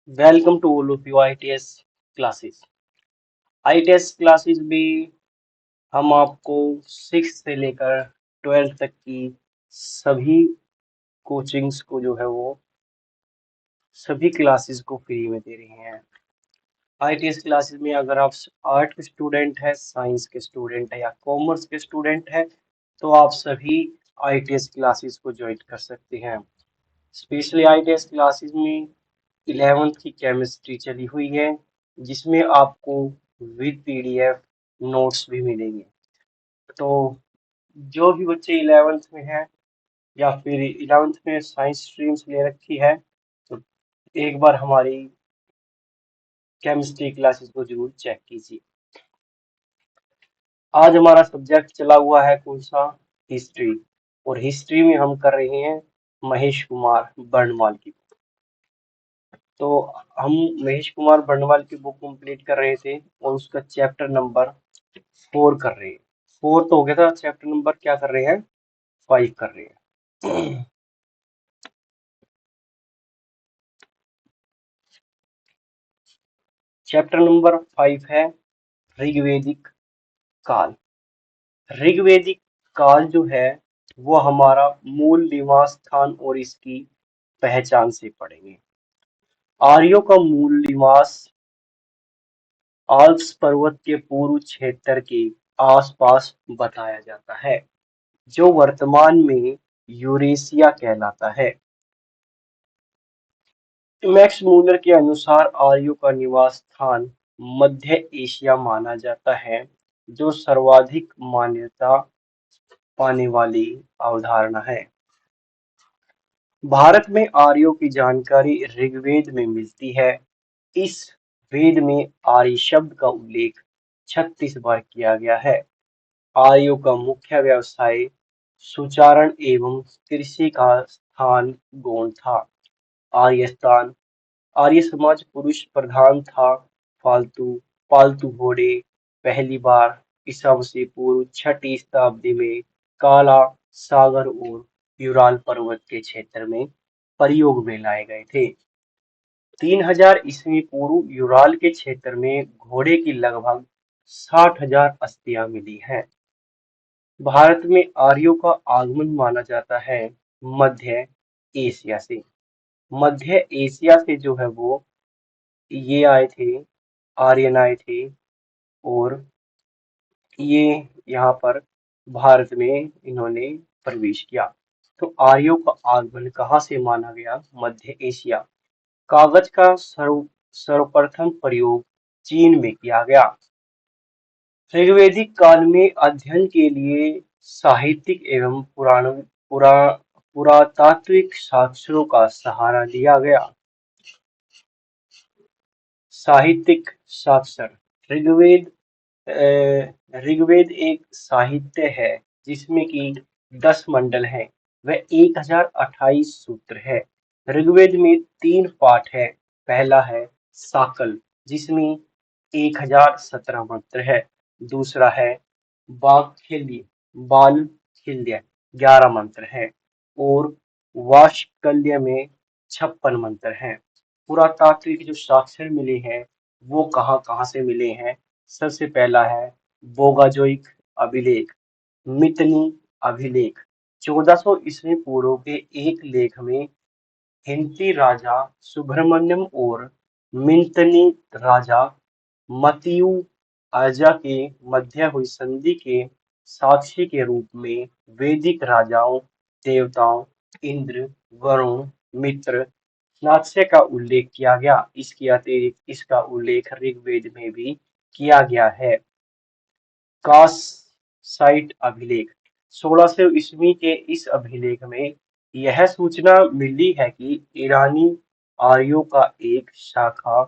Welcome to all of you ITS classes. ITS classes में हम आपको सिक्स से लेकर 12th तक की सभी कोचिंग्स को जो है वो सभी क्लासेस को फ्री में दे रहे हैं। आईटीएस क्लासेस में अगर आप आर्ट के स्टूडेंट है, साइंस के स्टूडेंट है या कॉमर्स के स्टूडेंट है तो आप सभी आईटीएस क्लासेस को ज्वाइन कर सकते हैं। स्पेशली आईटीएस क्लासेस में 11th की केमिस्ट्री चली हुई है जिसमें आपको विद पीडीएफ नोट्स भी मिलेंगे। तो जो भी बच्चे 11th में है या फिर 11th में साइंस स्ट्रीम्स ले रखी है तो एक बार हमारी केमिस्ट्री क्लासेस को जरूर चेक कीजिए। आज हमारा सब्जेक्ट चला हुआ है कौन सा? हिस्ट्री। और हिस्ट्री में हम कर रहे हैं महेश कुमार बर्णवाल की। तो हम महेश कुमार बर्णवाल की बुक कंप्लीट कर रहे थे और उसका चैप्टर नंबर 4 कर रहे हैं। 4 तो हो गया था, चैप्टर नंबर क्या कर रहे हैं? 5 कर रहे हैं। चैप्टर नंबर 5 है ऋग्वेदिक काल। ऋग्वेदिक काल जो है वो हमारा मूल निवास स्थान और इसकी पहचान से पढ़ेंगे। आर्यों का मूल निवास आल्प्स पर्वत के पूर्व क्षेत्र के आसपास बताया जाता है जो वर्तमान में यूरेशिया कहलाता है। मैक्स मूलर के अनुसार आर्यों का निवास स्थान मध्य एशिया माना जाता है जो सर्वाधिक मान्यता पाने वाली अवधारणा है। भारत में आर्यों की जानकारी ऋग्वेद में मिलती है। इस वेद में आर्य शब्द का उल्लेख 36 बार किया गया है। आर्यों का मुख्य व्यवसाय सुचारण एवं कृषि का स्थान गौण था। आर्यस्तान आर्य समाज पुरुष प्रधान था। फालतू पालतू घोड़े पहली बार ईसा मसीह पूर्व 6ठी शताब्दी में काला सागर और यूराल पर्वत के क्षेत्र में प्रयोग में लाए गए थे। 3000 ईस्वी पूर्व यूराल के क्षेत्र में घोड़े की लगभग 60,000 अस्थियां मिली हैं। भारत में आर्यों का आगमन माना जाता है मध्य एशिया से। मध्य एशिया से जो है वो ये आए थे, आर्यन आए थे और ये यहाँ पर भारत में इन्होंने प्रवेश किया। तो आर्यों का आगमन कहाँ से माना गया? मध्य एशिया। कागज का सर्वप्रथम प्रयोग चीन में किया गया। ऋग्वेदिक काल में अध्ययन के लिए साहित्यिक एवं पुरातात्विक साक्ष्यों का सहारा लिया गया। साहित्यिक साक्ष्य। ऋग्वेद ऋग्वेद एक साहित्य है जिसमें कि 10 मंडल हैं व 1028 सूत्र है। ऋग्वेद में 3 पाठ है। पहला है साकल जिसमें 1017 मंत्र है। दूसरा है बालखिल्य बालखिल्य 11 मंत्र है और वाशकल्य में 56 मंत्र हैं। पुरातात्विक जो साक्ष्य मिले हैं वो कहाँ कहाँ से मिले हैं? सबसे पहला है बोगाजोइक अभिलेख, मितनी अभिलेख। 1400 ईस्वी पूर्व के एक लेख में हिंदी राजा सुब्रमण्यम और मिंतनी राजा मतियु आजा के मध्य हुई संधि के साक्षी के रूप में वैदिक राजाओं, देवताओं, इंद्र, वरुण, मित्र, नात्स्य का उल्लेख किया गया। इसके अतिरिक्त इसका उल्लेख ऋग्वेद में भी किया गया है। काससाइट अभिलेख 1600 ईस्वी के इस अभिलेख में यह सूचना मिली है कि ईरानी आर्यों की एक शाखा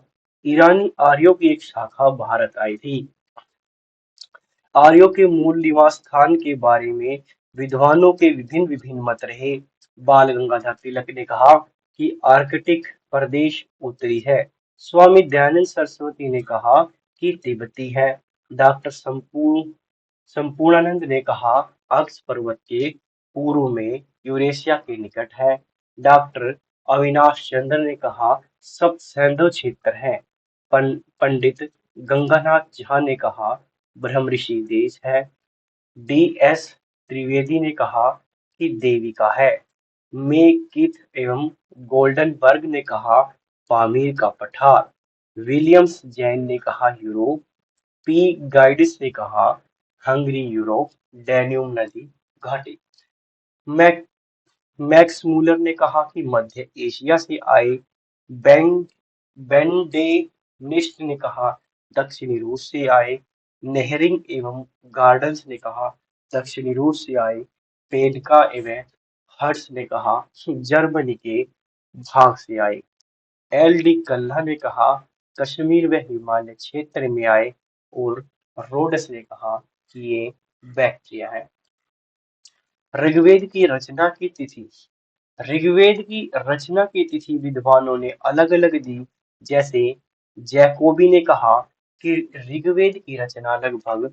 भारत आई थी। आर्यों के मूल निवास स्थान के बारे में विद्वानों के विभिन्न विभिन्न मत रहे। बाल गंगाधर तिलक ने कहा कि आर्कटिक प्रदेश उत्तरी है। स्वामी दयानंद सरस्वती ने कहा कि तिब्बती है। डॉक्टर संपूर्णानंद ने कहा अक्स पर्वत के पूर्व में यूरेशिया के निकट है। डॉक्टर अविनाश चंद्र ने कहा सप्तसैंधव क्षेत्र है। पंडित गंगानाथ झा ने कहा ब्रह्मऋषि देश है। डी.एस. त्रिवेदी ने कहा कि देविका है। मेकिथ एवं गोल्डनबर्ग ने कहा पामीर का पठार। विलियम्स जैन ने कहा यूरोप। पी. गाइडिस ने कहा हंगरी यूरोप डैन्यूब नदी घाटी। मैक मैक्स मूलर ने कहा कि मध्य एशिया से आए। बेंग बेंडेनिस्ट ने कहा दक्षिणी रूस से आए। नेहरिंग एवं गार्डन्स ने कहा दक्षिणी रूस से आए। पेडका एवं हर्ट्स ने कहा जर्मनी के भाग से आए। एल डी कल्ला ने कहा कश्मीर व हिमालय क्षेत्र में आए। और रोडस ने कहा कि ये बैक्टीरिया है। ऋग्वेद की रचना की तिथि। ऋग्वेद की रचना की तिथि विद्वानों ने अलग अलग दी। जैसे जैकोबी ने कहा कि ऋग्वेद की रचना लगभग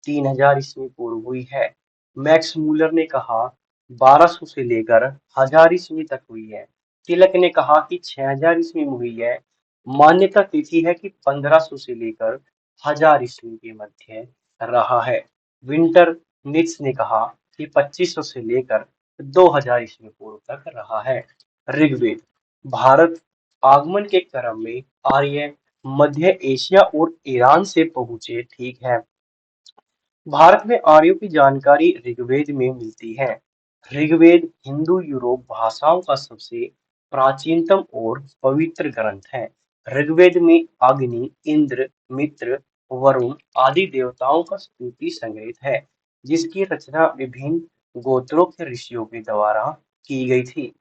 3000 ईस्वी पूर्व हुई है। मैक्स मूलर ने कहा 1200 से लेकर 1000 ईस्वी तक हुई है। तिलक ने कहा कि 6000 ईस्वी में हुई है। मान्यता तिथि है कि 1500 से लेकर 1000 ईस्वी के मध्य रहा है। विंटर निट्स ने कहा कि 2500 से लेकर 2000 ईस्वी पूर्व तक रहा है। ऋग्वेद भारत आगमन के क्रम में आर्य मध्य एशिया और ईरान से पहुंचे। ठीक है। भारत में आर्यों की जानकारी ऋग्वेद में मिलती है। ऋग्वेद हिंदू यूरोप भाषाओं का सबसे प्राचीनतम और पवित्र ग्रंथ है। ऋग्वेद में अग्नि, इंद्र, मित्र, वरुण आदि देवताओं का स्तुति संग्रहित है, जिसकी रचना विभिन्न गोत्रों के ऋषियों के द्वारा की गई थी।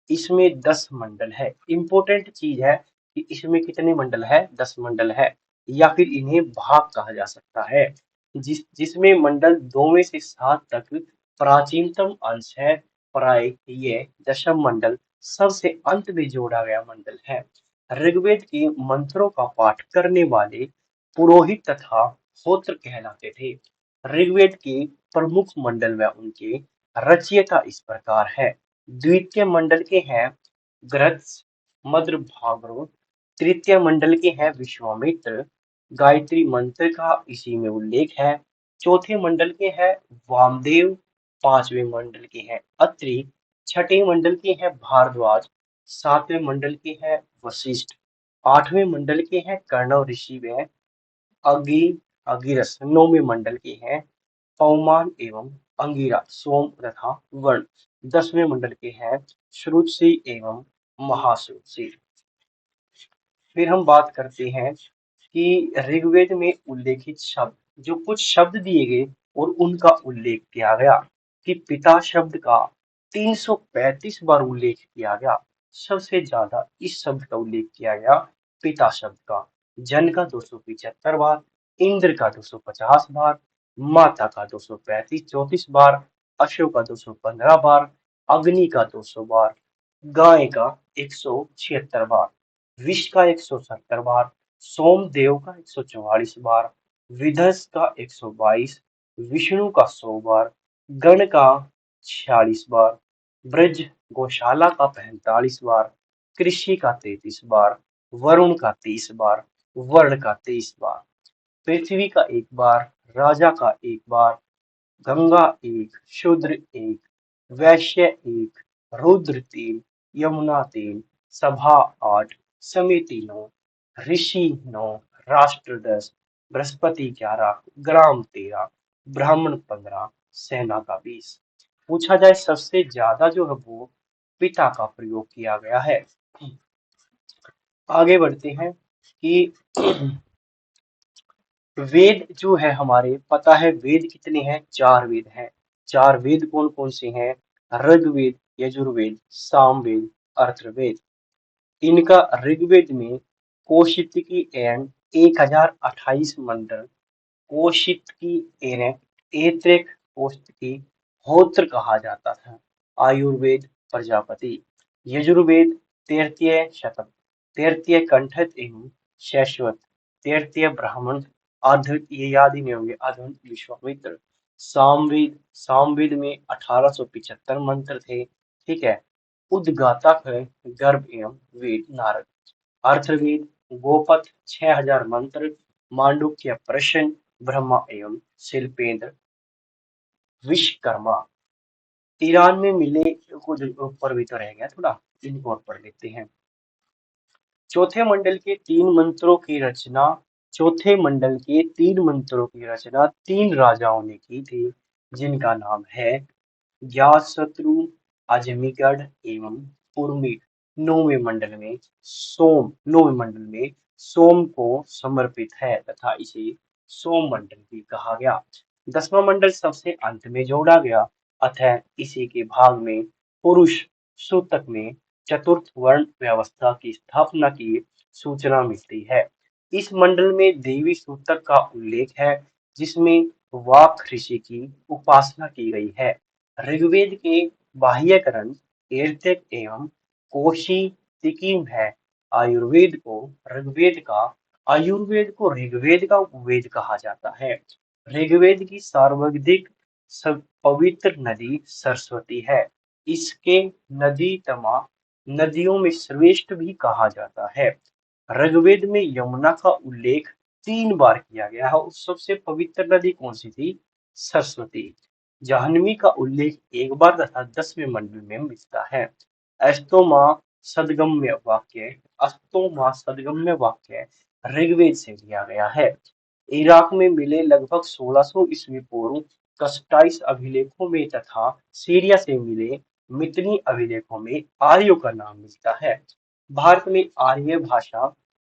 इसमें 10 मंडल है। इंपॉर्टेंट चीज है कि इसमें कितने मंडल है? 10 मंडल है, या फिर इन्हें भाग कहा जा सकता है। जिसमें मंडल 2 में से 7 तक प्राचीनतम अंश है। प्राय ये दशम मंडल सबसे अंत में जोड़ा गया मंडल है। ऋग्वेद के मंत्रों का पाठ करने वाले पुरोहित तथा होत्र कहलाते थे। ऋग्वेद के प्रमुख मंडल व उनके रचयिता इस प्रकार है। द्वितीय मंडल के हैं गृहस्थ, मद्र भागवत। तृतीय मंडल के हैं विश्वामित्र। गायत्री मंत्र का इसी में उल्लेख है। चौथे मंडल के हैं वामदेव। पांचवें मंडल के हैं अत्रि। छठे मंडल के हैं भारद्वाज। सातवें मंडल के हैं वशिष्ठ। आठवें मंडल के हैं कर्णव ऋषि व अगी अगिरस। नौवें मंडल के हैं पौमान एवं अंगिरा सोम तथा वर्ण। 10वें मंडल के हैं श्रुतसी एवं महाश्रुतसी। फिर हम बात करते हैं कि ऋग्वेद में उल्लेखित शब्द, जो कुछ शब्द दिए गए और उनका उल्लेख किया गया। कि पिता शब्द का 335 बार उल्लेख किया गया। सबसे ज्यादा इस शब्द का उल्लेख किया गया पिता शब्द का। जन का 275 बार, इंद्र का 250 बार, माता का 235 34 बार, अशोक का 215 बार, अग्नि का 200 बार, गाय का 176 बार, विष का 170 बार, सोमदेव का 144 बार, विधस का 122, विष्णु का 100 बार, गण का 46 बार, ब्रज गौशाला का 45 बार, कृषि का 33 बार, वरुण का 30 बार, वर्ण का 23 बार, पृथ्वी का 1 बार, राजा का 1 बार, गंगा 1, शूद्र 1, वैश्य 1, रुद्र 3, यमुना 3, सभा 8, समिति 9, ऋषि 9, राष्ट्र 10, बृहस्पति 11, ग्राम 13, ब्राह्मण 15, सेना का 20। पूछा जाए सबसे ज्यादा जो है वो पिता का प्रयोग किया गया है। आगे बढ़ते हैं कि वेद जो है हमारे, पता है वेद कितने हैं? 4 वेद हैं। 4 वेद कौन कौन से हैं? ऋग्वेद, यजुर्वेद, सामवेद, अथर्ववेद। इनका ऋग्वेद में कौशितकी एवं 1028 मंडल, कौशितकी एवं ऐत्रेय कौशितकी होत्र कहा जाता था। आयुर्वेद प्रजापति, यजुर्वेद तैत्तिरीय शतक, तैत्तिरीय कंठक एवं शैशवत, तैत्तिरीय ब्राह्मण, आधुनिक ये याद ही नहीं होंगे, आधुनिक विश्वामित्र। सामवेद, सामवेद में 1875 मंत्र थे। ठीक है। उद्गातक है गर्भ एवं वेद नारद। अर्थवेद, गोपथ 6000 मंत्र, मांडुक्य प्रश्न, ब्रह्मा एवं शिल्पेंद्र विश्वकर्मा। ईरान में मिले, कुछ ऊपर भी तो रह गया थोड़ा, इनको और पढ़ लेते हैं। चौथे मंडल के तीन मंत्रों की रचना चौथे मंडल के तीन मंत्रों की रचना तीन राजाओं ने की थी, जिनका नाम है ज्ञातशत्रु, अजमीगढ़ एवं उर्मिट। नौवें मंडल में सोम को समर्पित है तथा इसे सोम मंडल भी कहा गया। 10वां मंडल सबसे अंत में जोड़ा गया, अतः इसी के भाग में पुरुष सूतक में चतुर्थ वर्ण व्यवस्था की स्थापना की सूचना मिलती है। इस मंडल में देवी सूतक का उल्लेख है, जिसमें वाक ऋषि की उपासना की गई है। ऋग्वेद के बाह्य ग्रंथ ऋग्वेद एवं कौशितिकीम है। आयुर्वेद को ऋग्वेद का उपवेद कहा जाता है। ऋग्वेद की सर्वाधिक पवित्र नदी सरस्वती है। इसके नदीतमा नदियों में श्रेष्ठ भी कहा जाता है। ऋग्वेद में यमुना का उल्लेख 3 बार किया गया है और सबसे पवित्र नदी कौन सी थी? सरस्वती। जाह्नवी का उल्लेख एक बार तथा 10वें मंडल में मिलता है। अस्तोमा सदगम्य वाक्य ऋग्वेद से लिया गया है। इराक में मिले लगभग 1600 ईस्वी पूर्व कस्टाइस अभिलेखों में तथा सीरिया से मिले मितनी अभिलेखों में आर्यों का नाम मिलता है। भारत में आर्य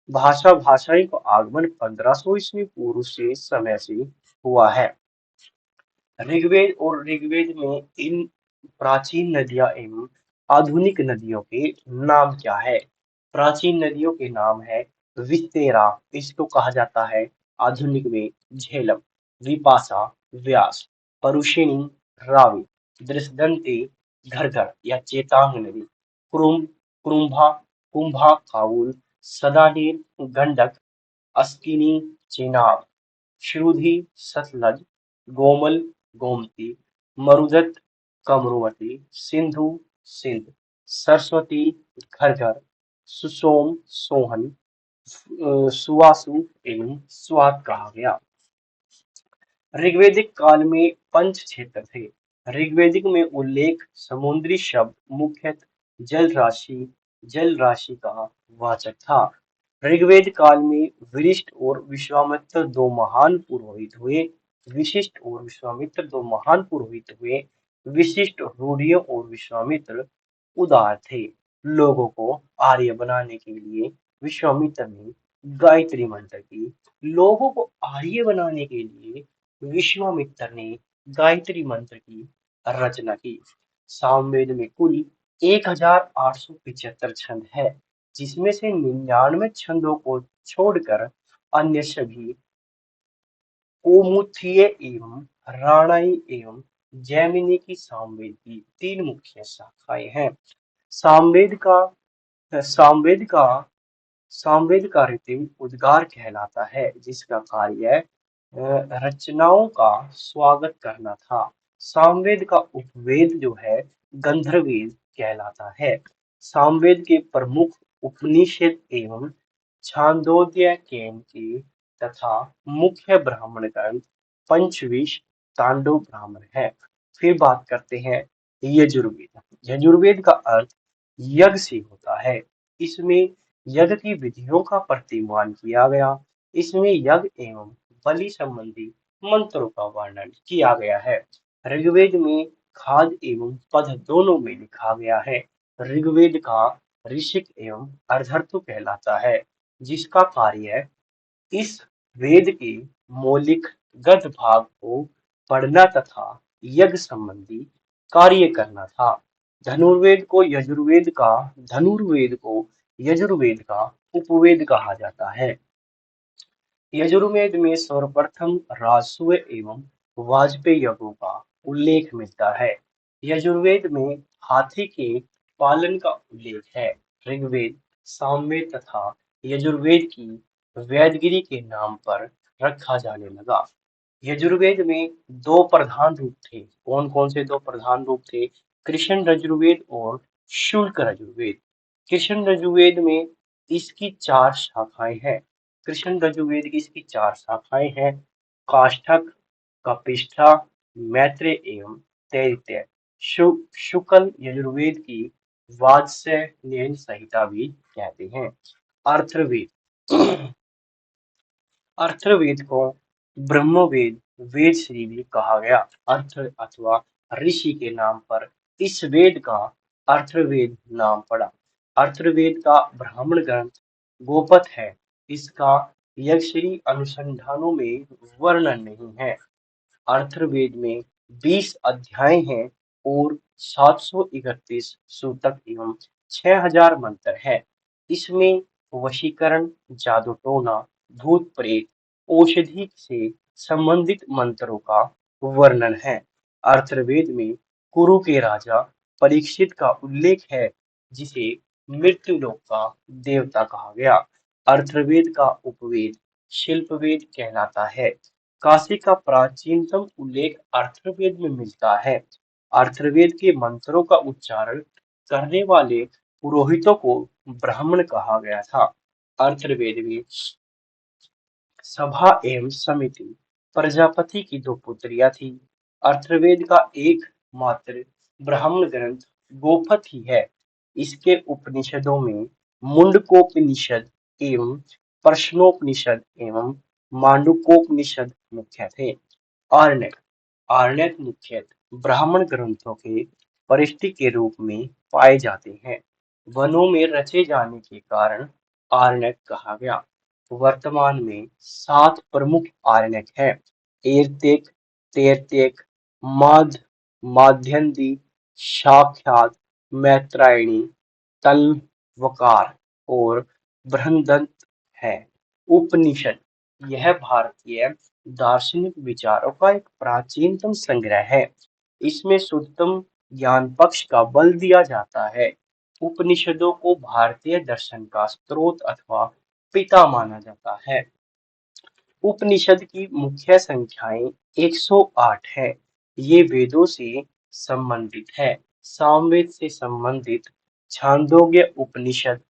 भाषाई का आगमन 1500 ईस्वी पूर्व से समय से हुआ है। ऋग्वेद और ऋग्वेद में इन प्राचीन नदियां एवं आधुनिक नदियों के नाम क्या है? प्राचीन नदियों के नाम है विस्तेरा, इसको कहा जाता है आधुनिक में झेलम, विपाशा, व्यास, परुषिणी, रावी, दृष्टदंती, घरघर या चेतांग नदी, कुरुम्भा, कुंभा, काबुल, सदानीर, गंडक, अस्किनी, चेनाब, श्रुधि, सतलज, गोमल, गोमती, मरुदत, कमरुवती, सिंधु, सिंध, सरस्वती, घरघर, सुसोम, सोहन, सुवासु एवं स्वात कहा गया। ऋग्वैदिक काल में पंच क्षेत्र थे। ऋग्वेदिक में उल्लेख समुद्री शब्द मुख्यतः जल राशि का वाचक था। ऋग्वेद काल में वशिष्ठ और विश्वामित्र दो महान पुरोहित हुए। विशिष्ट, रूढ़ियों और विश्वामित्र उदार थे। लोगों को आर्य बनाने के लिए विश्वामित्र ने गायत्री मंत्र की लोगों को आर्य बनाने के लिए विश्वामित्र ने गायत्री मंत्र की रचना की। सामवेद में कुल 1875 छंद है, जिसमें से 99 छंदों को छोड़कर अन्य सभी कौमुदीय एवं राणाई एवं जैमिनी की सामवेद की 3 मुख्य शाखाएं हैं। सामवेद का सामवेद का सामवेद का ऋतिम उद्गार कहलाता है, जिसका कार्य रचनाओं का स्वागत करना था। सामवेद का उपवेद जो है गंधर्ववेद कहलाता है। सामवेद के प्रमुख उपनिषद एवं छांदोग्य केन की तथा मुख्य ब्राह्मण ग्रंथ पंचविश, तांडव ब्राह्मण है। फिर बात करते हैं यजुर्वेद। यजुर्वेद का अर्थ यज्ञ से होता है। इसमें यज्ञ की विधियों का प्रतिमान किया गया। इसमें यज्ञ एवं बलि संबंधी मंत्रों का वर्णन किया गया है। ऋग्वेद में खाद एवं पद दोनों में लिखा गया है। ऋग्वेद का ऋषिक एवं अर्धर्तु कहलाता है, जिसका कार्य इस वेद के मौलिक गद्य भाग को पढ़ना तथा यज्ञ संबंधी कार्य करना था। धनुर्वेद को यजुर्वेद का उपवेद कहा जाता है। यजुर्वेद में सर्वप्रथम राजस्व एवं वाजपेय यज्ञों का उल्लेख मिलता है। यजुर्वेद में हाथी के पालन का उल्लेख है। ऋग्वेद, सामवेद तथा यजुर्वेद की वेदगिरी के नाम पर रखा जाने लगा। यजुर्वेद में 2 प्रधान रूप थे। कौन कौन से 2 प्रधान रूप थे? कृष्ण यजुर्वेद और शुक्ल यजुर्वेद। कृष्ण यजुर्वेद में इसकी चार शाखाएं हैं। कृष्ण यजुर्वेद की इसकी चार शाखाएं हैं। काष्ठक, कपिष्ठा, मैत्रेय एवं तैत्तिरीय। शुक्ल यजुर्वेद की वाजसेयन संहिता भी कहते हैं। अथर्ववेद अथर्ववेद को ब्रह्मवेद, वेदश्री भी कहा गया। अर्थ अथवा ऋषि के नाम पर इस वेद का अथर्ववेद नाम पड़ा। अथर्ववेद का ब्राह्मण ग्रंथ गोपथ है। इसका यक्षरी अनुसंधानों में वर्णन नहीं है। अथर्ववेद में 20 अध्याय हैं और 731 सूतक एवं 6000 मंत्र है। इसमें वशीकरण, जादू टोना, भूत प्रेत, औषधि से संबंधित मंत्रों का वर्णन है। अथर्ववेद में कुरु के राजा परीक्षित का उल्लेख है, जिसे मृत्युलोक का देवता कहा गया। अथर्ववेद का उपवेद शिल्पवेद कहलाता है। काशी का प्राचीनतम उल्लेख अथर्ववेद में मिलता है। अथर्ववेद के मंत्रों का उच्चारण करने वाले पुरोहितों को ब्राह्मण कहा गया था। अथर्ववेद में सभा एवं समिति प्रजापति की दो पुत्रियां थी। अथर्ववेद का एकमात्र ब्राह्मण ग्रंथ गोपथ ही है। इसके उपनिषदों में मुंडकोपनिषद एवं प्रश्नोपनिषद एवं मांडूक्योपनिषद मुख्य थे। आरण्यक आरण्यक मुख्यतः ब्राह्मण ग्रंथों के परिशिष्ट के रूप में पाए जाते हैं। वनों में रचे जाने के कारण आरण्यक कहा गया। वर्तमान में 7 प्रमुख आरण्यक हैं। एर्तेक, तैर्तेक, माध, माध्यन्दी, शाक्यात, मैत्रायणी, तलवकार और बृहदंत है। उपनिषद यह भारतीय दार्शनिक विचारों का एक प्राचीनतम संग्रह है। इसमें शुद्धतम ज्ञान पक्ष का बल दिया जाता है। उपनिषदों को भारतीय दर्शन का स्रोत अथवा पिता माना जाता है। उपनिषद की मुख्य संख्याएं 108 है। ये वेदों से संबंधित है। सामवेद से संबंधित छांदोग्य उपनिषद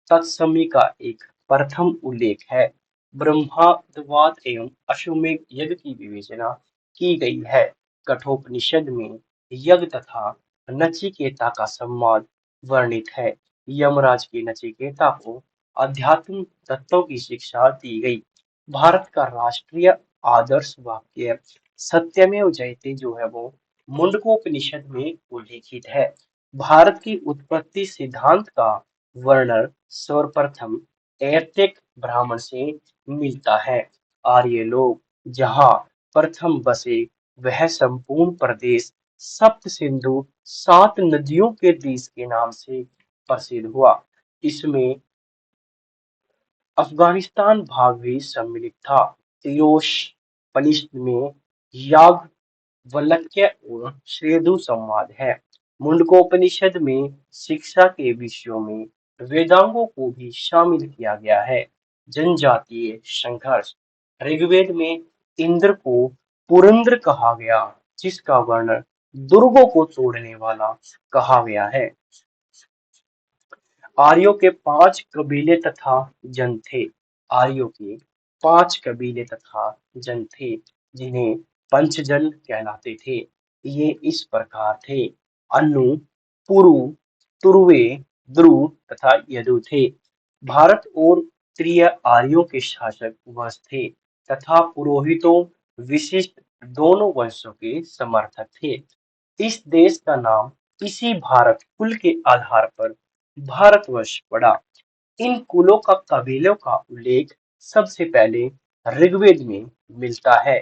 तत्समय का एक प्रथम उल्लेख है। ब्रह्मवाद एवं अश्वमेध यज्ञ की विवेचना की गई है। कठोपनिषद में यज्ञ तथा नचिकेता का संवाद वर्णित है। यमराज के नचिकेता को अध्यात्म तत्वों की शिक्षा दी गई। भारत का राष्ट्रीय आदर्श वाक्य सत्यमेव जयते जो है वो मुंडकोपनिषद में उल्लेखित है। भारत की उत्पत्ति सिद्धांत का वर्णन सर्वप्रथम ऐर्तिक ब्राह्मण से मिलता है। आर्य लोग जहाँ प्रथम बसे वह संपूर्ण प्रदेश सप्त सिंधु 7 नदियों के देश के नाम से प्रसिद्ध हुआ। इसमें अफगानिस्तान भाग भी सम्मिलित था। तिरोशपनिषद में याज्ञवल्क्य और श्वेदु संवाद है। मुंडकोपनिषद में शिक्षा के विषयों में वेदांगों को भी शामिल किया गया है। जनजातीय संघर्ष ऋग्वेद में इंद्र को पुरंद्र कहा गया, जिसका वर्णन दुर्गों को तोड़ने वाला कहा गया है। आर्यों के 5 कबीले तथा जन थे। आर्यों के 5 कबीले तथा जन थे, जिन्हें पंचजन कहलाते थे। ये इस प्रकार थे: अनु, पुरु, तुर्वे, द्रु तथा यदु थे। भारत और त्रिय आर्यों के शासक वंश थे तथा पुरोहितों विशिष्ट दोनों वंशों के समर्थक थे। इस देश का नाम इसी भारत कुल के आधार पर भारतवर्ष पड़ा। इन कुलों का कबीलों का उल्लेख सबसे पहले ऋग्वेद में मिलता है।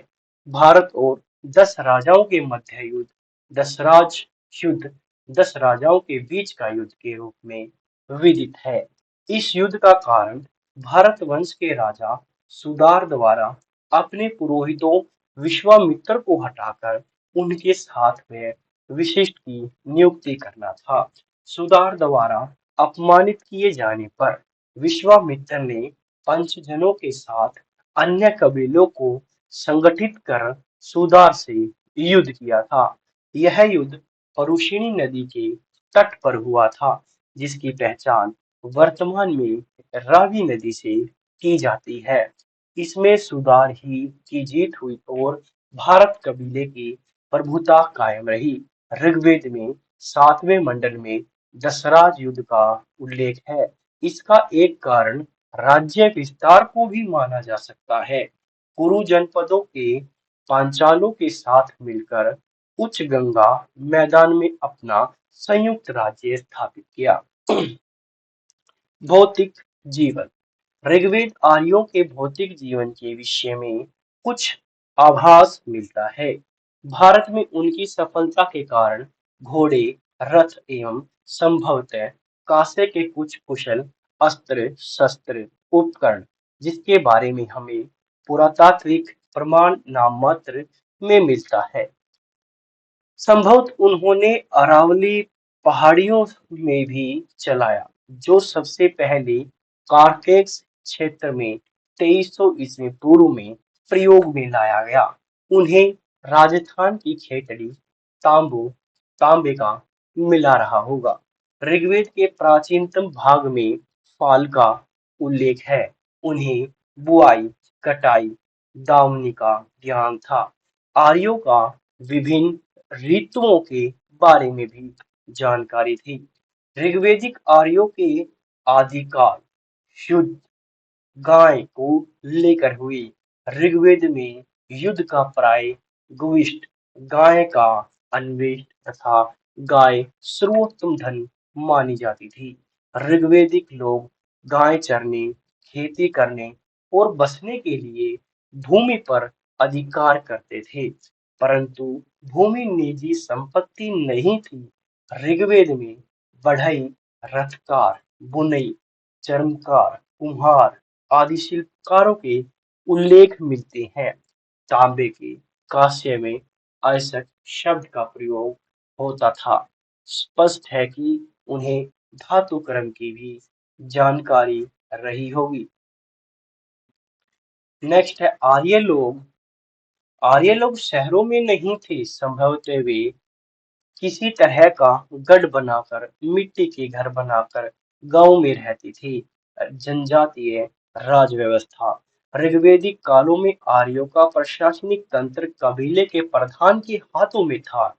भारत और 10 राजाओं के मध्य युद्ध दशराज युद्ध 10 राजाओं के बीच का युद्ध के रूप में विदित है। इस युद्ध का कारण भारत वंश के राजा सुदार द्वारा अपने पुरोहितों विश्वामित्र को हटाकर उनके साथ में विशिष्ट की नियुक्ति करना था। सुदार द्वारा अपमानित किए जाने पर विश्वामित्र ने पंचजनों के साथ अन्य कबीलों को संगठित कर सुदार से युद्ध किया था। यह युद्ध परुषिणी नदी के तट पर हुआ था, जिसकी पहचान वर्तमान में रावी नदी से की जाती है। इसमें सुधार ही की जीत हुई और भारत कबीले की प्रभुता कायम रही। ऋग्वेद में 7वें मंडल में दशराज युद्ध का उल्लेख है। इसका एक कारण राज्य विस्तार को भी माना जा सकता है। कुरु जनपदों के पांचालों के साथ मिलकर उच्च गंगा मैदान में अपना संयुक्त राज्य स्थापित किया। भौतिक जीवन ऋग्वेद आर्यों के भौतिक जीवन के विषय में कुछ आभास मिलता है। भारत में उनकी सफलता के कारण घोड़े, रथ एवं संभवतः कांसे के कुछ कुशल अस्त्र शस्त्र उपकरण जिसके बारे में हमें पुरातात्विक प्रमाण नाम मात्र में मिलता है। संभवतः उन्होंने अरावली पहाड़ियों में भी चलाया, जो सबसे पहले कार्केक्स क्षेत्र में 2300 ईस्वी पूर्व में प्रयोग में लाया गया। उन्हें राजस्थान की खेतड़ी तांबे का मिला रहा होगा। ऋग्वेद के प्राचीनतम भाग में फाल का उल्लेख है। उन्हें बुआई, कटाई, दावनी का ज्ञान था। आर्यों का विभिन्न ऋतुओं के बारे में भी जानकारी थी। ऋग्वैदिक आर्यों के आदिकाल शुद्ध गाय को लेकर हुई। ऋग्वेद में युद्ध का प्राय गोविष्ट गाय का अन्वेष तथा गाय सर्वोत्तम धन मानी जाती थी। ऋग्वैदिक लोग गाय चरने, खेती करने और बसने के लिए भूमि पर अधिकार करते थे, परंतु भूमि निजी संपत्ति नहीं थी। ऋग्वेद में बढ़ई, रथकार, बुनई, चर्मकार, कुम्हार आदि शिल्पकारों के उल्लेख मिलते हैं। तांबे के कांस्य में अयस्क शब्द का प्रयोग होता था। स्पष्ट है कि उन्हें धातु क्रम की भी जानकारी रही होगी। नेक्स्ट है आर्य लोग। आर्य लोग शहरों में नहीं थे। संभवतः वे किसी तरह का गढ़ बनाकर, मिट्टी के घर बनाकर गांव में रहती थी। जनजातीय राज व्यवस्था ऋग्वैदिक कालों में आर्यों का प्रशासनिक तंत्र कबीले के प्रधान के हाथों में था।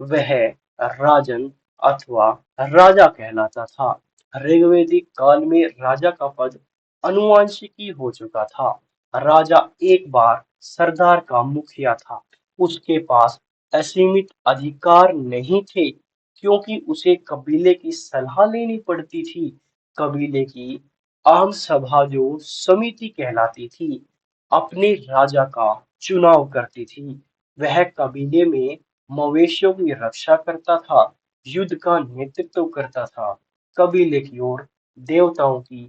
वह राजन अथवा राजा कहलाता था। ऋग्वैदिक काल में राजा का पद अनुवांशिकी हो चुका था। राजा एक बार सरदार का मुखिया था। उसके पास असीमित अधिकार नहीं थे, क्योंकि उसे कबीले की सलाह लेनी पड़ती थी। कबीले की आम सभा, जो समिति कहलाती थी, अपने राजा का चुनाव करती थी। वह कबीले में मवेशियों की रक्षा करता था, युद्ध का नेतृत्व करता था, कबीले की ओर देवताओं की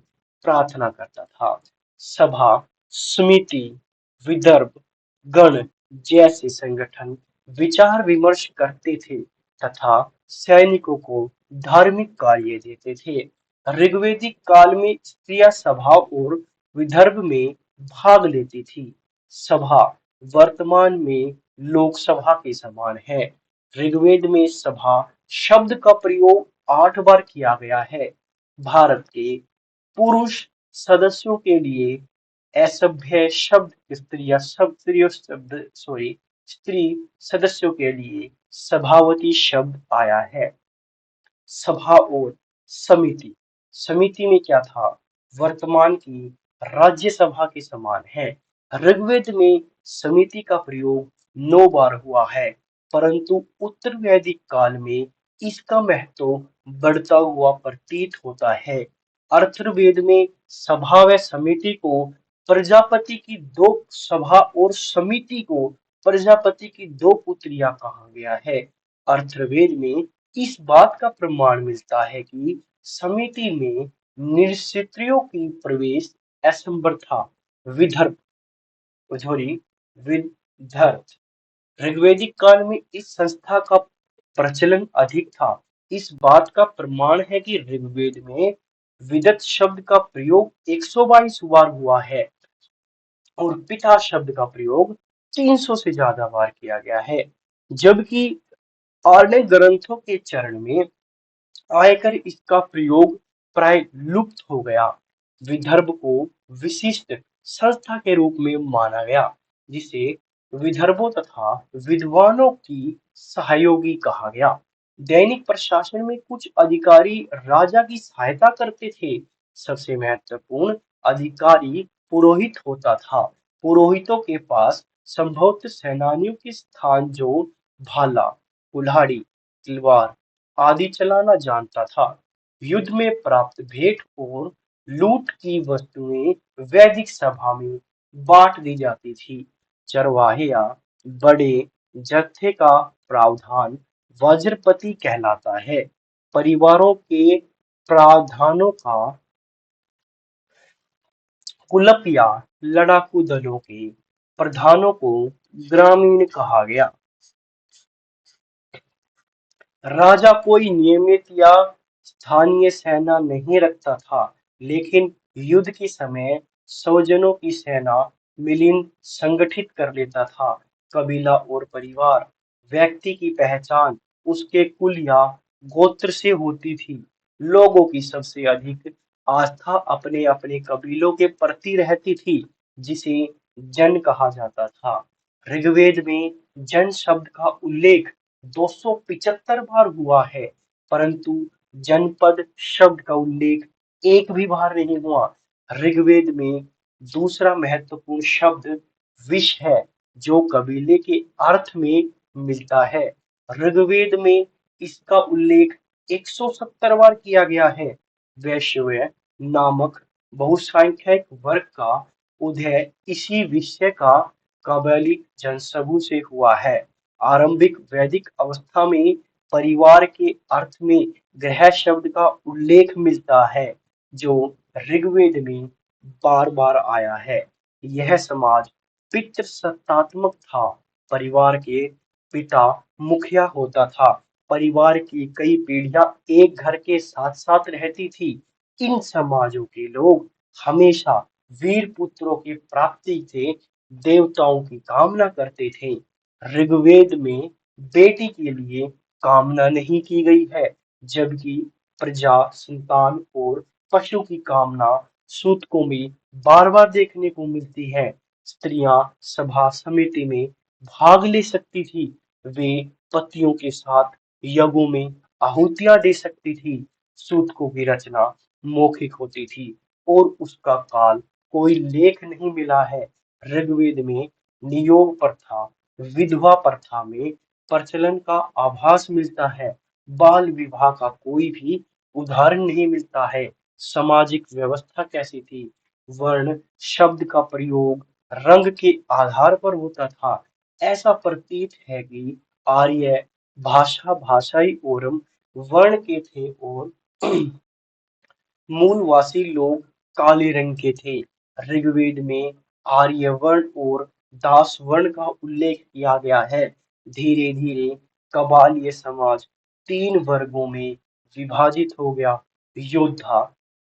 प्रार्थना करता था। सभा, समिति, विदर्भ, गण जैसे संगठन विचार विमर्श करते थे तथा सैनिकों को धार्मिक कार्य देते थे। ऋग्वैदिक काल में स्त्रियां सभा और विदर्भ में भाग लेती थी। सभा वर्तमान में लोकसभा के समान है। ऋग्वेद में सभा शब्द का प्रयोग 8 बार किया गया है। भारत के पुरुष सदस्यों के लिए असभ्य शब्द स्त्री सदस्यों के लिए सभावती शब्द आया है। सभा और समिति समिति में क्या था? वर्तमान की राज्यसभा के समान है। ऋग्वेद में समिति का प्रयोग 9 बार हुआ है, परंतु उत्तर वैदिक काल में इसका महत्व बढ़ता हुआ प्रतीत होता है। अथर्ववेद में सभा व समिति को प्रजापति की दो सभा और समिति को प्रजापति की दो पुत्रियां कहा गया है। अथर्ववेद में इस बात का प्रमाण मिलता है कि समिति में निरक्षत्रियों की प्रवेश असंभव था। विदर्भ सॉरी विदर्भ ऋग्वैदिक काल में इस संस्था का प्रचलन अधिक था। इस बात का प्रमाण है कि ऋग्वेद में विदत शब्द का प्रयोग 122 बार हुआ है और पिता शब्द का प्रयोग 300 से ज्यादा बार किया गया है। जबकि अन्य ग्रंथों के चरण में आयकर इसका प्रयोग प्राय लुप्त हो गया। विदर्भ को विशिष्ट संस्था के रूप में माना गया, जिसे विदर्भों तथा विद्वानों की सहयोगी कहा गया। दैनिक प्रशासन में कुछ अधिकारी राजा की सहायता करते थे। सबसे महत्वपूर्ण अधिकारी पुरोहित होता था। पुरोहितों के पास संभवतः सेनानियों के स्थान जो भाला, कुल्हाड़ी, तलवार आदि चलाना जानता था। युद्ध में प्राप्त भेंट और लूट की वस्तुएं वैदिक सभा में बांट दी जाती थी। चरवाहे या बड़े जत्थे का प्रावधान वज्रपति कहलाता है। परिवारों के प्रावधानों का कुलप या लड़ाकू दलों के प्रधानों को ग्रामीण कहा गया। राजा कोई नियमित या स्थानीय सेना नहीं रखता था, लेकिन युद्ध के समय स्वजनों की सेना मिलिन संगठित कर लेता था। कबीला और परिवार व्यक्ति की पहचान उसके कुल या गोत्र से होती थी। लोगों की सबसे अधिक आस्था अपने अपने कबीलों के प्रति रहती थी, जिसे जन कहा जाता था। ऋग्वेद में जन शब्द का उल्लेख 275 बार हुआ है, परंतु जनपद शब्द का उल्लेख एक भी बार नहीं हुआ। ऋग्वेद में दूसरा महत्वपूर्ण शब्द विष है, जो कबीले के अर्थ में मिलता है। ऋग्वेद में इसका उल्लेख 170 बार किया गया है। वैश्य नामक बहुसंख्यक वर्ग का उदय इसी विषय का कबीलिक जनसमूह से हुआ है। आरंभिक वैदिक अवस्था में परिवार के अर्थ में गृह शब्द का उल्लेख मिलता है, जो ऋग्वेद में बार बार आया है। यह समाज पितृसत्तात्मक था। परिवार के पिता मुखिया होता था। परिवार की कई पीढ़ियां एक घर के साथ साथ रहती थी। इन समाजों के लोग हमेशा वीर पुत्रों की प्राप्ति से देवताओं की कामना करते थे। ऋग्वेद में बेटी के लिए कामना नहीं की गई है, जबकि प्रजा, संतान और पशु की कामना सूतकों में बार बार देखने को मिलती है। स्त्रियां सभा समिति में भाग ले सकती थी। वे पतियों के साथ यज्ञों में आहुतियां दे सकती थी। सूतकों की रचना मौखिक होती थी और उसका काल कोई लेख नहीं मिला है। ऋग्वेद में नियोग प्रथा, विधवा प्रथा में प्रचलन का आभास मिलता है। बाल विवाह का कोई भी उदाहरण नहीं मिलता है। सामाजिक व्यवस्था कैसी थी? वर्ण शब्द का प्रयोग रंग के आधार पर होता था। ऐसा प्रतीत है कि आर्य भाषाई और वर्ण के थे और मूलवासी लोग काले रंग के थे। ऋग्वेद में आर्य वर्ण और दास वर्ण का उल्लेख किया गया है। धीरे धीरे कबालीय समाज तीन वर्गों में विभाजित हो गया। योद्धा,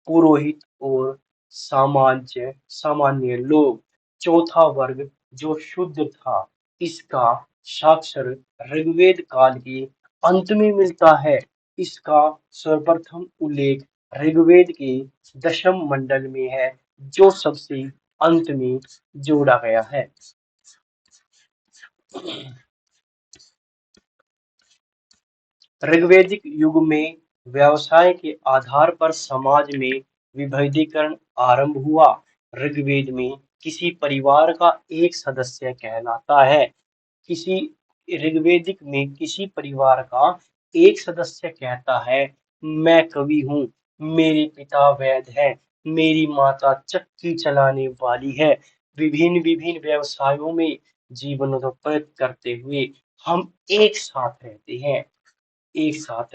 पुरोहित और सामान्य लोग। चौथा वर्ग जो शुद्र था। इसका साक्षर ऋग्वेद काल के अंत में मिलता है। इसका सर्वप्रथम उल्लेख ऋग्वेद के दशम मंडल में है, जो सबसे अंत में जोड़ा गया है। ऋग्वैदिक युग में व्यवसाय के आधार पर समाज में विभेदीकरण आरंभ हुआ। ऋग्वेद में किसी परिवार का एक सदस्य कहलाता है। किसी ऋग्वेदिक में किसी परिवार का एक सदस्य कहता है, मैं कवि हूँ, मेरे पिता वैद्य हैं, मेरी माता चक्की चलाने वाली है। विभिन्न विभिन्न व्यवसायों में जीवनोत्पन्न करते हुए हम एक साथ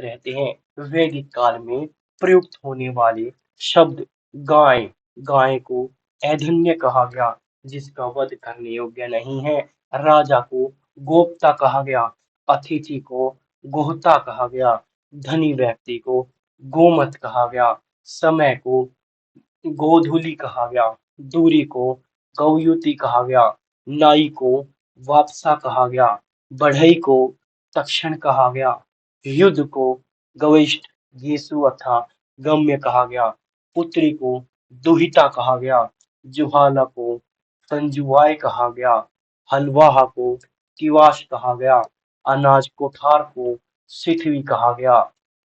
रहते हैं। वैदिक काल में प्रयुक्त होने वाले शब्द गाय, गाय को ऐधन्य कहा गया, जिसका वध करने योग्य नहीं है। राजा को गोप्ता कहा गया। अतिथि को गोहता कहा गया। धनी व्यक्ति को गोमत कहा गया। समय को गोधूली कहा गया। दूरी को गौयुति कहा गया। नाई को वापसा कहा गया। बढ़ई को तक्षण कहा गया। युद्ध को गविष्ठ, गेसु अथा गम्य कहा गया। पुत्री को दुहिता कहा गया। जुहाला को संजुवाय कहा गया। हलवाहा को किवाश कहा गया। अनाज कोठार को सिठवी कहा गया।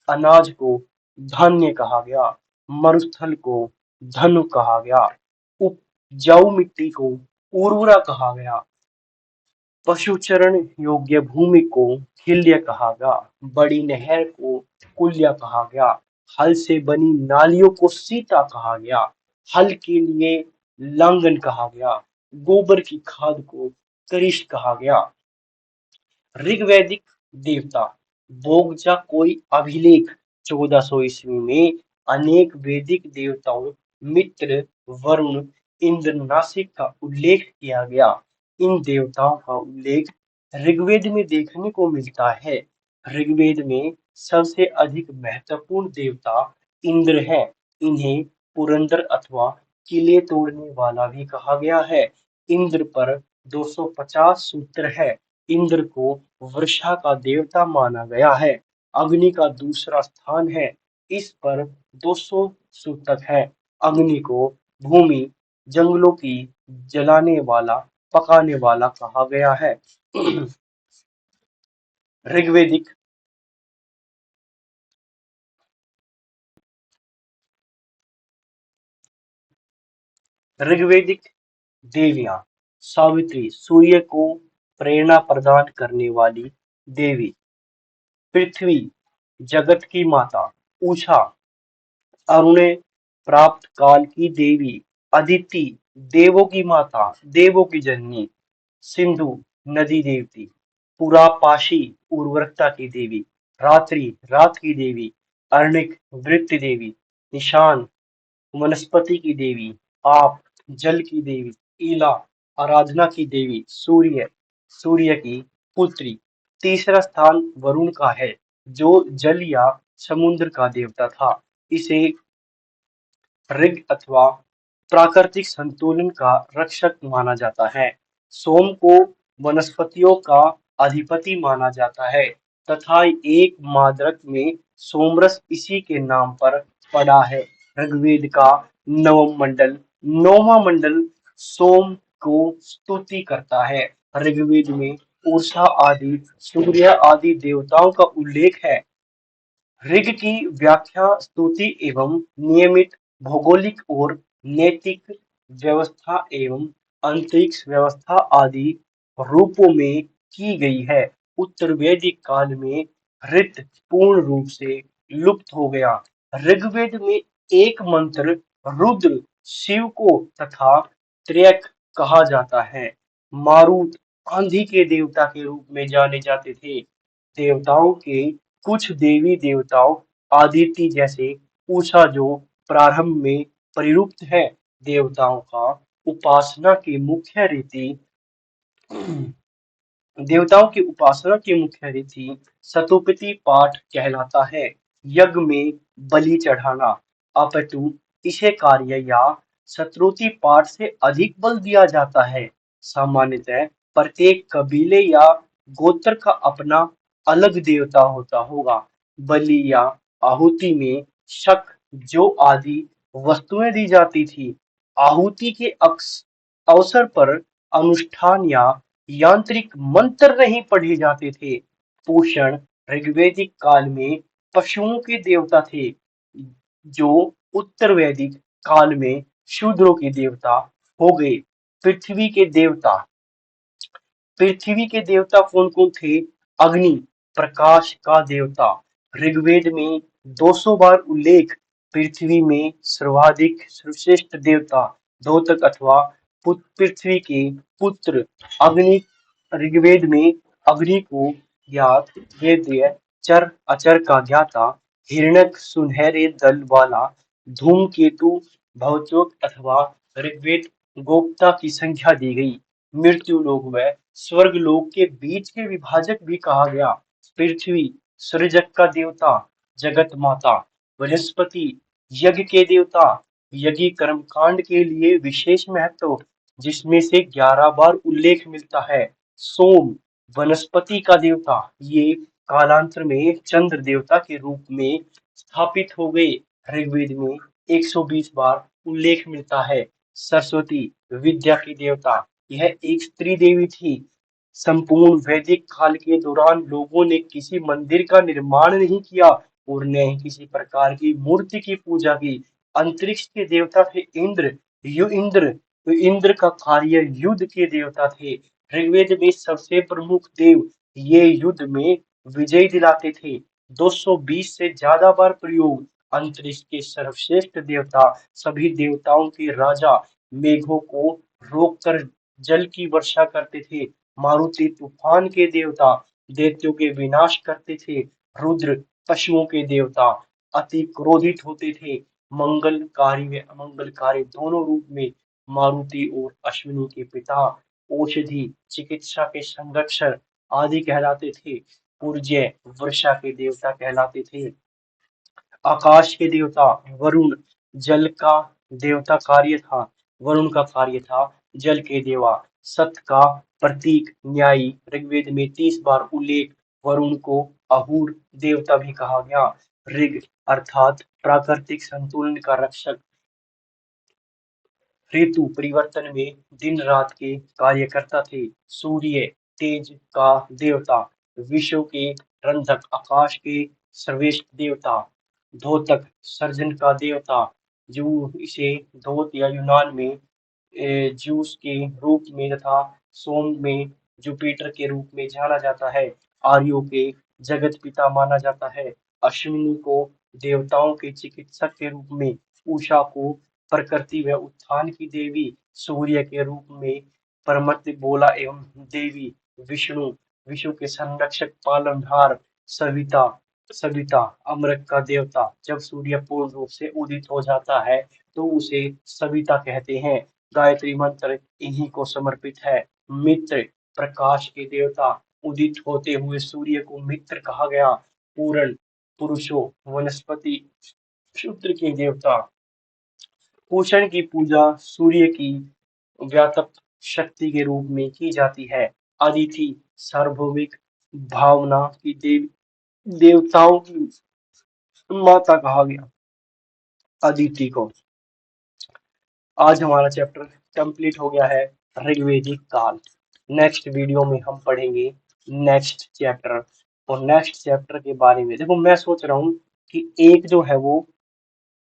अनाज को धान्य कहा गया। मरुस्थल को धनु कहा गया। उपजाऊ मिट्टी को उर्वरा कहा गया। पशुचरण योग्य भूमि को खिल्य कहा गया। बड़ी नहर को कुल्या कहा गया। हल से बनी नालियों को सीता कहा गया। हल के लिए लांगन कहा गया। गोबर की खाद को करिश कहा गया। ऋग्वैदिक देवता बोगजा कोई अभिलेख 1400 ईस्वी में अनेक वैदिक देवताओं मित्र, वरुण, इंद्र, नासिक का उल्लेख किया गया। इन देवताओं का उल्लेख ऋग्वेद में देखने को मिलता है। ऋग्वेद में सबसे अधिक महत्वपूर्ण देवता इंद्र है। इन्हें पुरंदर अथवा किले तोड़ने वाला भी कहा गया है। इंद्र पर 250 सूत्र है। इंद्र को वर्षा का देवता माना गया है। अग्नि का दूसरा स्थान है। इस पर 200 सूतक है। अग्नि को भूमि, जंगलों की जलाने वाला, पकाने वाला कहा गया है। ऋग्वेदिक ऋग्वेदिक देवियां सावित्री सूर्य को प्रेरणा प्रदान करने वाली देवी। पृथ्वी जगत की माता। उषा अरुणे प्राप्त काल की देवी। अदिति देवों की माता, देवों की जननी। सिंधु नदी देवती। पुरापाशी उर्वरकता की देवी। रात्रि रात की देवी। अर्णिक वृत्ति देवी। निशान वनस्पति की देवी। आप जल की देवी। ईला आराधना की देवी। सूर्य सूर्य की पुत्री। तीसरा स्थान वरुण का है जो जल या समुद्र का देवता था। इसे ऋग अथवा प्राकृतिक संतुलन का रक्षक माना जाता है। सोम को वनस्पतियों का अधिपति माना जाता है तथा एक माद्रक में सोमरस इसी के नाम पर पड़ा है। ऋग्वेद का नौवां मंडल सोम को स्तुति करता है। ऋग्वेद में उषा आदि सूर्य आदि देवताओं का उल्लेख है। ऋग की व्याख्या स्तुति एवं नियमित भौगोलिक और नैतिक व्यवस्था एवं अंतरिक्ष व्यवस्था आदि रूपों में की गई है। उत्तर वैदिक काल में ऋत पूर्ण रूप से लुप्त हो गया। ऋग्वेद में एक मंत्र रुद्र शिव को तथा त्र्यक कहा जाता है। मारुत आंधी के देवता के रूप में जाने जाते थे। देवताओं के कुछ देवी देवताओं आदिति जैसे उषा जो प्रारंभ में प्रयुक्त है। देवताओं का उपासना की मुख्य रीति देवताओं की उपासना की मुख्य रीति सतुपति पाठ कहलाता है। यज्ञ में बलि चढ़ाना अपितु इसे कार्य या शत्रुति पाठ से अधिक बल दिया जाता है। सामान्यतः प्रत्येक कबीले या गोत्र का अपना अलग देवता होता होगा। बलि या आहुति में शक जो आदि वस्तुएं दी जाती थी। आहुति के अवसर पर अनुष्ठान या यांत्रिक मंत्र नहीं पढ़े जाते थे। पूषण ऋग्वैदिक काल में पशुओं के देवता थे जो उत्तर वैदिक काल में शूद्रों के देवता हो गए। पृथ्वी के देवता पृथ्वी के देवता कौन कौन थे? अग्नि प्रकाश का देवता। ऋग्वेद में 200 बार उल्लेख। पृथ्वी में सर्वाधिक श्रेष्ठ देवता द्योतक अथवा पृथ्वी के पुत्र अग्नि। ऋग्वेद में अग्नि को ज्ञात वेद्य चर अचर का ज्ञाता हिरण्यक सुनहरे दल वाला धूमकेतु भवचोक अथवा ऋग्वेद गोप्ता की संख्या दी गई। मृत्यु लोक व स्वर्ग लोक के बीच के विभाजक भी कहा गया। पृथ्वी सृजक का देवता, जगत माता। वनस्पति यज्ञ के देवता, यज्ञ कर्म कांड के लिए विशेष महत्व जिसमें से 11 बार उल्लेख मिलता है। सोम वनस्पति का देवता, ये कालांतर में चंद्र देवता के रूप में स्थापित हो गए। ऋग्वेद में 120 बार उल्लेख मिलता है। सरस्वती विद्या की देवता, यह एक स्त्री देवी थी। संपूर्ण वैदिक काल के दौरान लोगों ने किसी मंदिर का निर्माण नहीं किया और न ही किसी प्रकार की मूर्ति की पूजा की। अंतरिक्ष के देवता थे इंद्र। इंद्र इंद्र का कार्य युद्ध के देवता थे। ऋग्वेद में सबसे प्रमुख देव ये युद्ध में विजय दिलाते थे। 220 से ज्यादा बार प्रयोग। अंतरिक्ष के सर्वश्रेष्ठ देवता, सभी देवताओं के राजा, मेघों को रोककर जल की वर्षा करते थे। मारुति तूफान के देवता, दैत्यों के विनाश करते थे। रुद्र पशुओं के देवता, अति क्रोधित होते थे। मंगलकारी व अमंगलकारी दोनों रूप में मारुति और अश्विनी के पिता, औषधि चिकित्सा के संरक्षण आदि कहलाते थे। पूर्ज्य वर्षा के देवता कहलाते थे। आकाश के देवता वरुण, जल का देवता कार्य था वरुण का कार्य था जल के देवा। सत्य का प्रतीक न्यायी, ऋग्वेद में 30 बार उल्लेख। वरुण को अहूर देवता भी कहा गया। ऋग अर्थात प्राकृतिक संतुलन का रक्षक। ऋतु परिवर्तन में दिन रात के कार्यकर्ता थे। सूर्य तेज का देवता, विश्व के रंधक, आकाश के सर्वश्रेष्ठ देवता। धोतक सर्जन का देवता, जो इसे धोत या यूनान में ज्यूस के रूप में तथा सोम में जुपिटर के रूप में जाना जाता है। आर्यों के जगत पिता माना जाता है। अश्विनी को देवताओं के चिकित्सक के रूप में, उषा को प्रकृति व उत्थान की देवी, सूर्य के रूप में परमत बोला एवं देवी, विष्णु विश्व के संरक्षक पालनहार, सविता सविता अमृत का देवता। जब सूर्य पूर्ण रूप से उदित हो जाता है तो उसे सविता कहते हैं। गायत्री मंत्र इन्हीं को समर्पित है। मित्र प्रकाश के देवता, उदित होते हुए सूर्य को मित्र कहा गया। पूर्ण पुरुषों वनस्पति शूद्र के देवता। पोषण की पूजा सूर्य की व्यापक शक्ति के रूप में की जाती है। अदिति सार्वभौमिक भावना की देवताओं की माता कहा गया अदिति को। आज हमारा चैप्टर कंप्लीट हो गया है, ऋग्वेदिक काल। नेक्स्ट वीडियो में हम पढ़ेंगे नेक्स्ट चैप्टर। और नेक्स्ट चैप्टर के बारे में देखो, मैं सोच रहा हूँ कि एक जो है वो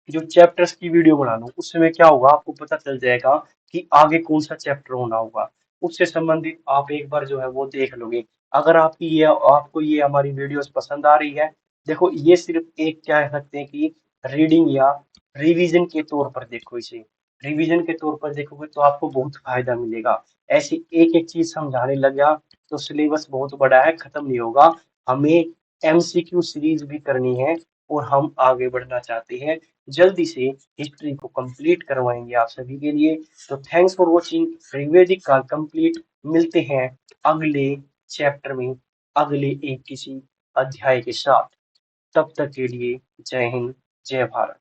जो चैप्टर्स की वीडियो बना लूं, उसमें क्या होगा आपको पता चल जाएगा कि आगे कौन सा चैप्टर होना होगा। उससे संबंधित आप एक बार जो है वो देख लोगे। अगर आपको ये हमारी वीडियोस पसंद आ रही है, देखो ये सिर्फ एक कह सकते हैं कि रीडिंग या रिवीजन के तौर पर देखो इसे। रिवीजन के तौर पर देखोगे तो आपको बहुत फायदा मिलेगा। ऐसी एक एक चीज समझाने लग गया तो सिलेबस बहुत बड़ा है, खत्म नहीं होगा। हमें एमसीक्यू सीरीज भी करनी है और हम आगे बढ़ना चाहते हैं। जल्दी से हिस्ट्री को कंप्लीट करवाएंगे आप सभी के लिए। तो थैंक्स फॉर वॉचिंग ऋग्वेदिक काल कंप्लीट। मिलते हैं अगले चैप्टर में, अगले एक किसी अध्याय के साथ। तब तक के लिए जय हिंद, जय भारत।